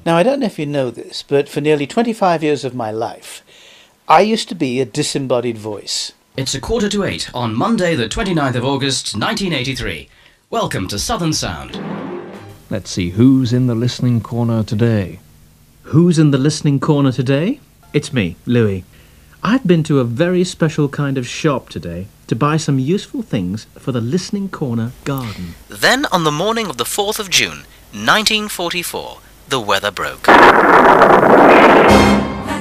Now, I don't know if you know this, but for nearly 25 years of my life, I used to be a disembodied voice. It's 7:45 on Monday the 29th of August 1983. Welcome to Southern Sound. Let's see who's in the listening corner today. Who's in the listening corner today? It's me, Louis. I've been to a very special kind of shop today to buy some useful things for the listening corner garden. Then, on the morning of the 4th of June, 1944, the weather broke. Like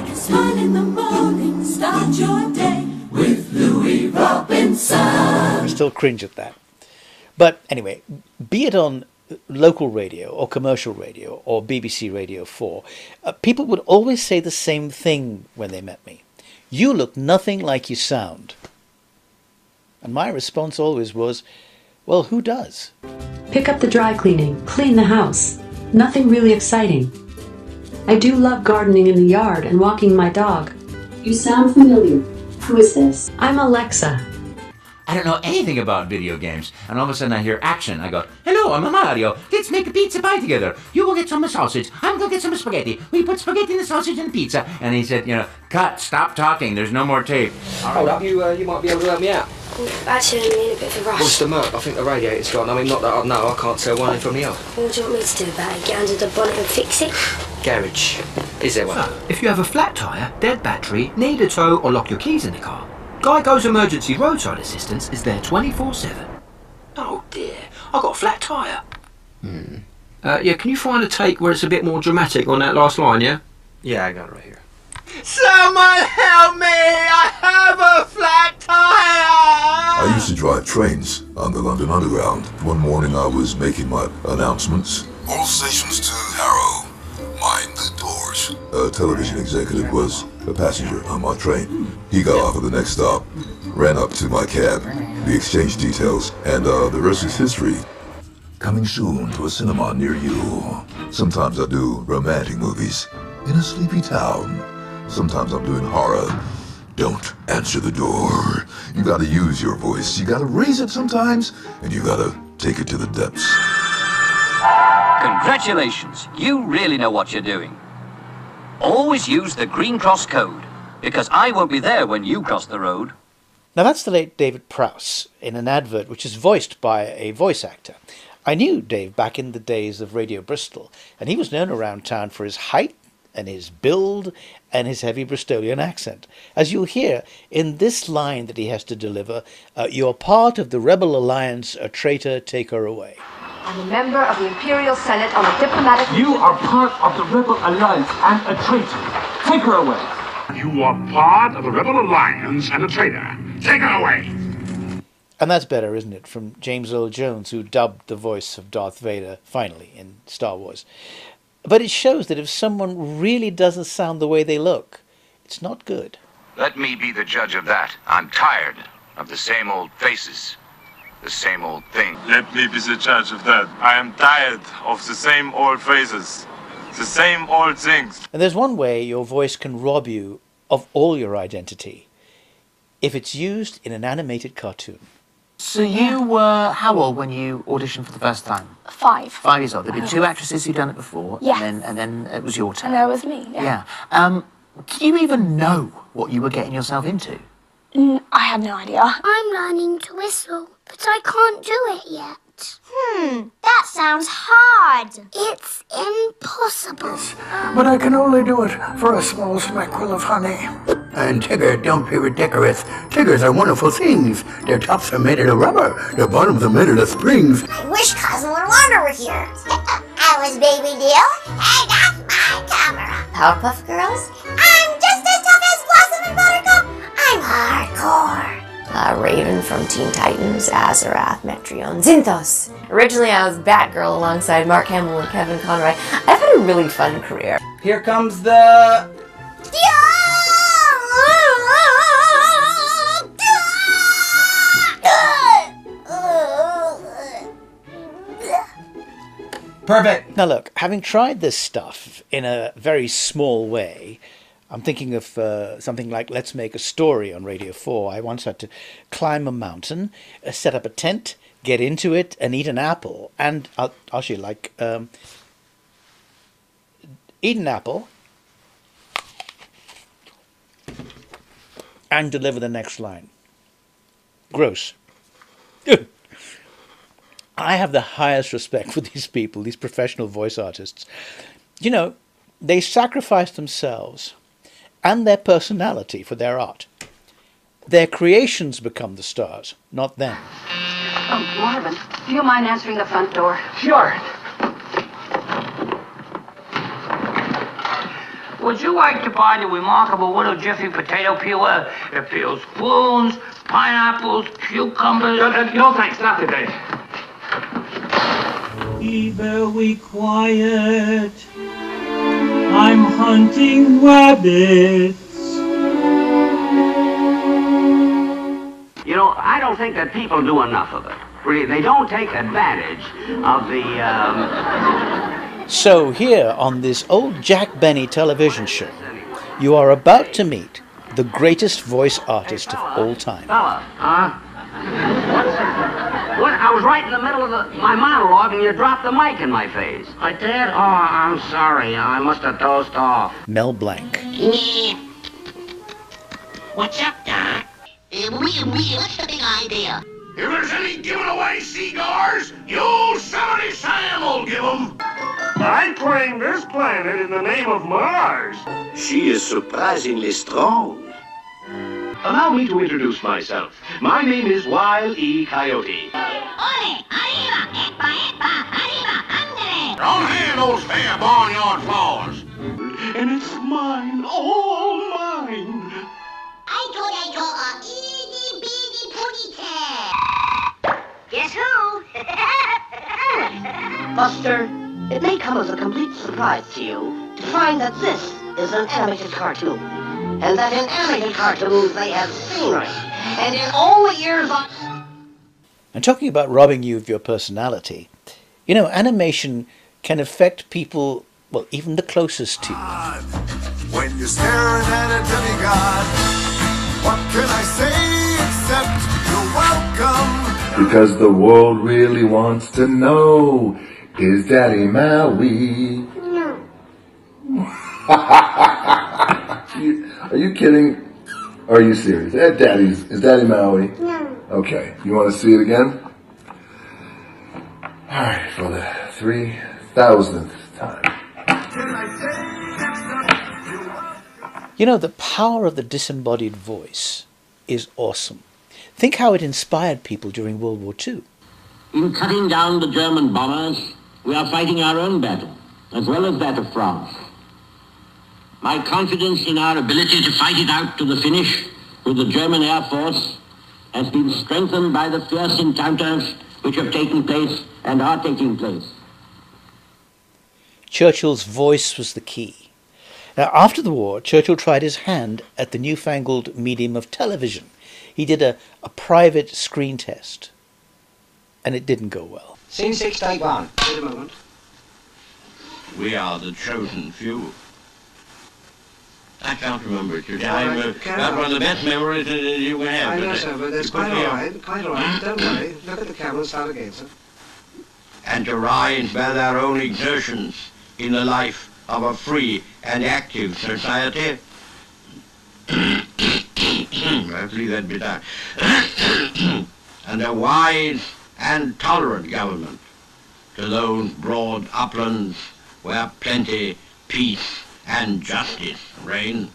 a smile in the morning, start your day with Louis Robinson. I still cringe at that. But anyway, be it on local radio or commercial radio or BBC Radio 4, people would always say the same thing when they met me. You look nothing like you sound. And my response always was, well, who does? Pick up the dry cleaning, clean the house. Nothing really exciting. I do love gardening in the yard and walking my dog. You sound familiar. Who is this? I'm Alexa. I don't know anything about video games, and all of a sudden I hear action. I go, hello, I'm Mario. Let's make a pizza pie together. You will get some sausage. I'm going to get some spaghetti. We put spaghetti in the sausage and pizza. And he said, cut, stop talking. There's no more tape. Hold up, you might be able to help me out. Actually, I'm in a bit of a rush. What's the murk? I think the radiator's gone. I mean, not that I know, I can't tell one end from the other. What do you want me to do about it? Get under the bonnet and fix it? Garage. Is there one? So, if you have a flat tyre, dead battery, need a tow or lock your keys in the car, Geico's emergency roadside assistance is there 24/7. Oh dear, I've got a flat tyre. Yeah, can you find a take where it's a bit more dramatic on that last line, yeah? Yeah, I got it right here. Someone help me! I have a flat tyre! I used to drive trains on the London Underground. One morning I was making my announcements. All stations to Harrow. Mind the doors. A television executive was a passenger on my train. He got off at the next stop, ran up to my cab. We exchanged details, and the rest is history. Coming soon to a cinema near you. Sometimes I do romantic movies in a sleepy town. Sometimes I'm doing horror. Don't answer the door. You gotta use your voice. You gotta raise it sometimes, and you gotta take it to the depths. Congratulations, you really know what you're doing. Always use the Green Cross code, because I won't be there when you cross the road. Now that's the late David Prowse in an advert which is voiced by a voice actor. I knew Dave back in the days of Radio Bristol, and he was known around town for his height and his build and his heavy Bristolian accent. As you'll hear in this line that he has to deliver, you're part of the Rebel Alliance, a traitor, take her away. I'm a member of the Imperial Senate on a diplomatic... You are part of the Rebel Alliance and a traitor. Take her away. You are part of the Rebel Alliance and a traitor. Take her away. And that's better, isn't it, from James Earl Jones, who dubbed the voice of Darth Vader, finally, in Star Wars. But it shows that if someone really doesn't sound the way they look, it's not good. Let me be the judge of that. I'm tired of the same old faces. The same old thing. Let me be the judge of that. I am tired of the same old phrases, the same old things. And there's one way your voice can rob you of all your identity, if it's used in an animated cartoon. So you were how old when you auditioned for the first time? 5. 5 years old. There'd been 2 actresses who'd done it before, Yeah. and then it was your turn. And that was me, yeah. Did you even know what you were getting yourself into? I had no idea. I'm learning to whistle, but I can't do it yet. That sounds hard. It's impossible. But I can only do it for a small smackwell of honey. And Tigger, don't be ridiculous. Tiggers are wonderful things. Their tops are made out of rubber. Their bottoms are made out of springs. I wish Cousin Wanda were here. I was Baby Deal, and that's my camera. Powerpuff Girls? I'm just as tough as Blossom and Buttercup. I'm hardcore. Raven from Teen Titans, Azarath, Metreon, Zinthos. Originally I was Batgirl alongside Mark Hamill and Kevin Conroy. I've had a really fun career. Here comes the... Perfect. Now look, having tried this stuff in a very small way, I'm thinking of something like Let's Make a Story on Radio 4. I once had to climb a mountain, set up a tent, get into it, and eat an apple. And I'll show you, like, eat an apple, and deliver the next line. Gross. I have the highest respect for these people, these professional voice artists. You know, they sacrifice themselves and their personality for their art. Their creations become the stars, not them. Marvin, do you mind answering the front door? Sure. Would you like to buy the remarkable Little Jiffy potato peeler? It peels prunes, pineapples, cucumbers. No thanks, not today. Be very quiet. I'm hunting rabbits. You know, I don't think that people do enough of it. Really, they don't take advantage of the, So here on this old Jack Benny television show, you are about to meet the greatest voice artist of all time. Fella, what? I was right in the middle of my monologue and you dropped the mic in my face. I did? Oh, I'm sorry. I must have dozed off. Mel Blanc. What's up, Doc? What's the big idea? If there's any giving away cigars, Yosemite Sam will give them. I claim this planet in the name of Mars. She is surprisingly strong. Allow me to introduce myself. My name is Wile E. Coyote. Don't hand those fair barnyard flowers. And it's mine, all mine. I thought a itty bitty putty cat. Guess who? Buster, it may come as a complete surprise to you to find that this is an animated cartoon. And that in animated cartoons they have scenery. And in all the years of... And talking about robbing you of your personality, you know, animation can affect people, well, even the closest to you. When you're staring at a demigod, what can I say except you're welcome? Because the world really wants to know, is Daddy Maui? No. Are you kidding? Or are you serious? Is Daddy Maui? No. Okay, you want to see it again? Alright, for the 3,000th time. You know, the power of the disembodied voice is awesome. Think how it inspired people during World War II. In cutting down the German bombers, we are fighting our own battle, as well as that of France. My confidence in our ability to fight it out to the finish with the German Air Force has been strengthened by the fierce encounters which have taken place and are taking place. Churchill's voice was the key. Now, after the war, Churchill tried his hand at the newfangled medium of television. He did a private screen test, and it didn't go well. Scene 6, take 1. Wait a moment. We are the chosen few. I can't remember it today. That's one of the best memories that you can have. I know, sir, but that's quite all right. Quite all right. Don't worry. Look at the camera and start again, sir. And to rise by their own exertions in the life of a free and active society. I'll leave that bit out. And a wise and tolerant government to those broad uplands where plenty, peace, and justice reign.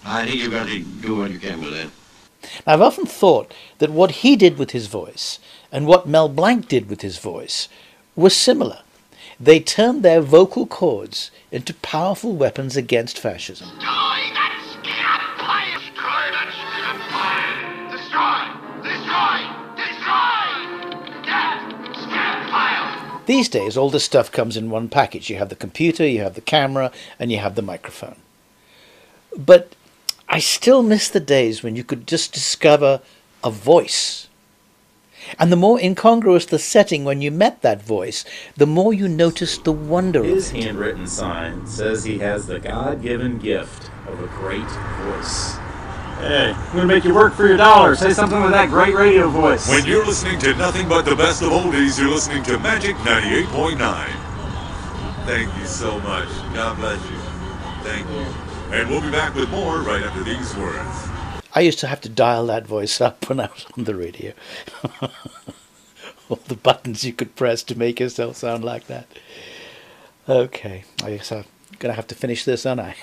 I think you've got to do what you can with that. I've often thought that what he did with his voice and what Mel Blanc did with his voice was similar. They turned their vocal cords into powerful weapons against fascism. These days, all this stuff comes in one package. You have the computer, you have the camera, and you have the microphone. But I still miss the days when you could just discover a voice. And the more incongruous the setting when you met that voice, the more you noticed the wonder of it. His handwritten sign says he has the God-given gift of a great voice. Hey, I'm gonna make you work for your dollar. Say something with that great radio voice. When you're listening to nothing but the best of oldies, you're listening to Magic 98.9. Thank you so much. God bless you. Thank you. And we'll be back with more right after these words. I used to have to dial that voice up when I was on the radio. All the buttons you could press to make yourself sound like that. Okay, I guess I'm going to have to finish this, aren't I?